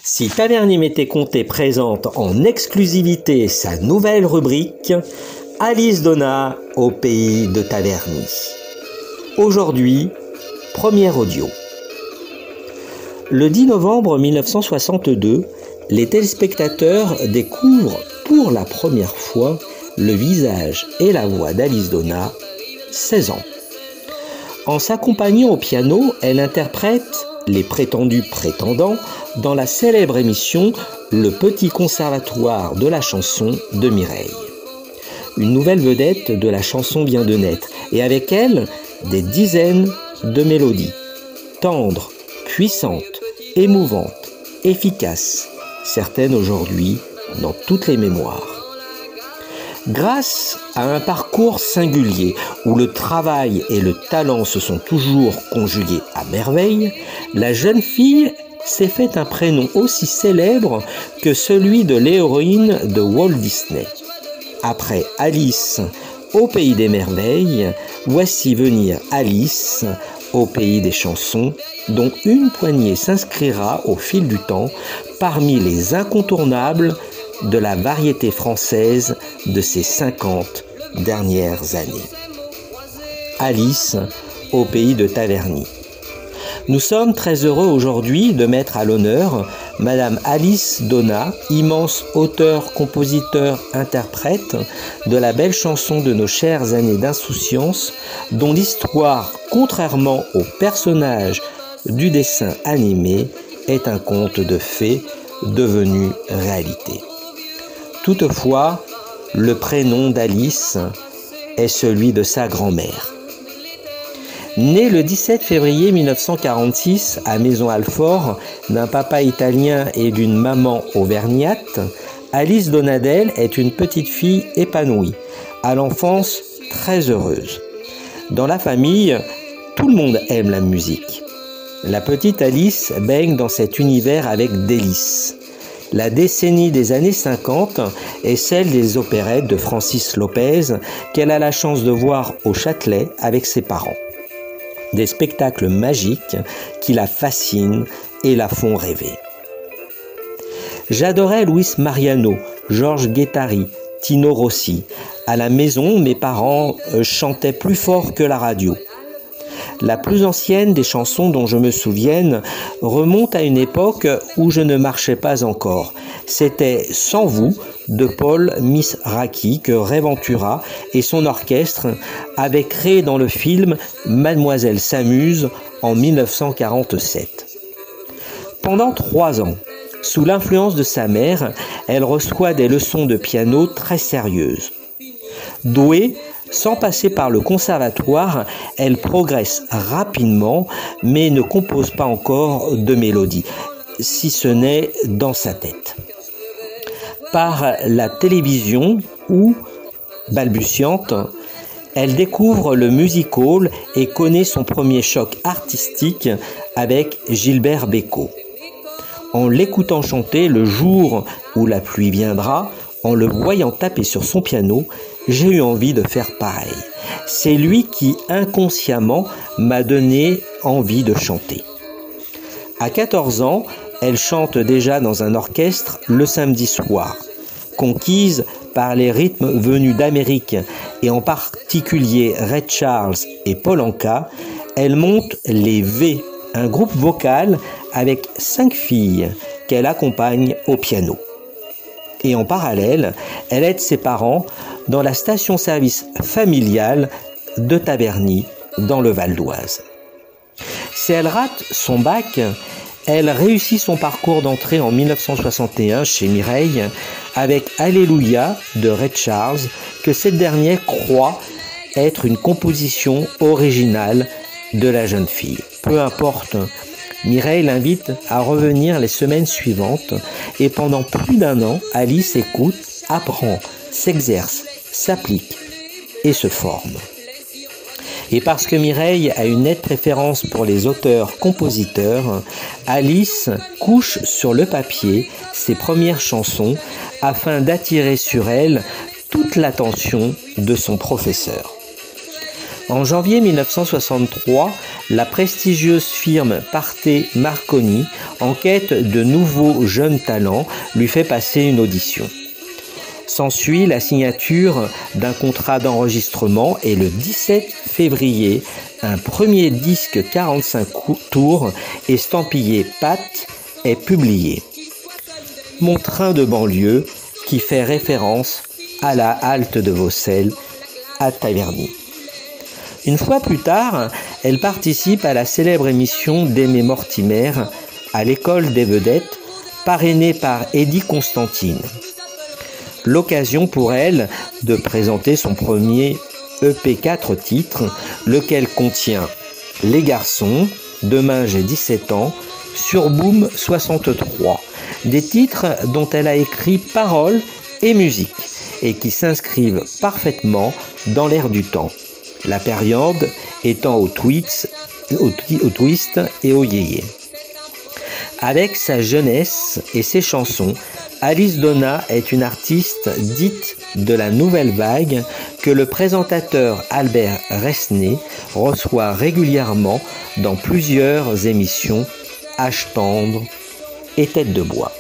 Si Taverny m'était compté présente en exclusivité sa nouvelle rubrique Alice Donna au pays de Taverny. Aujourd'hui, premier audio. Le 10 novembre 1962, les téléspectateurs découvrent pour la première fois le visage et la voix d'Alice Donna, 16 ans. En s'accompagnant au piano, elle interprète les prétendus prétendants dans la célèbre émission Le Petit Conservatoire de la chanson de Mireille. Une nouvelle vedette de la chanson vient de naître et avec elle, des dizaines de mélodies. Tendres, puissantes, émouvantes, efficaces, certaines aujourd'hui dans toutes les mémoires. Grâce à un parcours singulier où le travail et le talent se sont toujours conjugués à merveille, la jeune fille s'est fait un prénom aussi célèbre que celui de l'héroïne de Walt Disney. Après Alice au pays des merveilles, voici venir Alice au pays des chansons, dont une poignée s'inscrira au fil du temps parmi les incontournables de la variété française de ces 50 dernières années. Alice au pays de Taverny. Nous sommes très heureux aujourd'hui de mettre à l'honneur Madame Alice Donna, immense auteure, compositeur, interprète de la belle chanson de nos chères années d'insouciance, dont l'histoire, contrairement aux personnages du dessin animé, est un conte de fées devenu réalité. Toutefois, le prénom d'Alice est celui de sa grand-mère. Née le 17 février 1946 à Maisons-Alfort d'un papa italien et d'une maman auvergnate, Alice Donadel est une petite fille épanouie, à l'enfance très heureuse. Dans la famille, tout le monde aime la musique. La petite Alice baigne dans cet univers avec délice. La décennie des années 50 est celle des opérettes de Francis Lopez qu'elle a la chance de voir au Châtelet avec ses parents. Des spectacles magiques qui la fascinent et la font rêver. J'adorais Luis Mariano, Georges Guettari, Tino Rossi. À la maison, mes parents chantaient plus fort que la radio. La plus ancienne des chansons dont je me souvienne remonte à une époque où je ne marchais pas encore. C'était Sans vous de Paul Misraki que Ray Ventura et son orchestre avaient créé dans le film Mademoiselle s'amuse en 1947. Pendant 3 ans, sous l'influence de sa mère, elle reçoit des leçons de piano très sérieuses. Douée, sans passer par le conservatoire, elle progresse rapidement, mais ne compose pas encore de mélodie, si ce n'est dans sa tête. Par la télévision où, balbutiante, elle découvre le music-hall et connaît son premier choc artistique avec Gilbert Bécaud. En l'écoutant chanter le jour où la pluie viendra, en le voyant taper sur son piano, j'ai eu envie de faire pareil. C'est lui qui, inconsciemment, m'a donné envie de chanter. À 14 ans, elle chante déjà dans un orchestre le samedi soir. Conquise par les rythmes venus d'Amérique et en particulier Ray Charles et Paul Anka, elle monte les V, un groupe vocal avec 5 filles qu'elle accompagne au piano. Et en parallèle, elle aide ses parents dans la station-service familiale de Taverny, dans le Val d'Oise. Si elle rate son bac, elle réussit son parcours d'entrée en 1961 chez Mireille avec Alléluia de Ray Charles, que cette dernière croit être une composition originale de la jeune fille. Peu importe, Mireille l'invite à revenir les semaines suivantes et pendant plus d'1 an, Alice écoute, apprend, s'exerce, s'applique et se forme. Et parce que Mireille a une nette préférence pour les auteurs-compositeurs, Alice couche sur le papier ses premières chansons afin d'attirer sur elle toute l'attention de son professeur. En janvier 1963, la prestigieuse firme Partè Marconi, en quête de nouveaux jeunes talents, lui fait passer une audition. S'ensuit la signature d'un contrat d'enregistrement et le 17 février, un premier disque 45 tours estampillé Pat est publié. Mon train de banlieue qui fait référence à la halte de Vaucelles à Taverny. Une fois plus tard, elle participe à la célèbre émission d'Aimé Mortimer à l'école des vedettes, parrainée par Eddie Constantine. L'occasion pour elle de présenter son premier EP 4 titres, lequel contient Les garçons, Demain j'ai 17 ans, Sur Boom 63, des titres dont elle a écrit paroles et musique et qui s'inscrivent parfaitement dans l'air du temps, la période étant au twist et au yéyé. Avec sa jeunesse et ses chansons, Alice Donna est une artiste dite de la nouvelle vague que le présentateur Albert Resnais reçoit régulièrement dans plusieurs émissions Âge tendre et Tête de bois.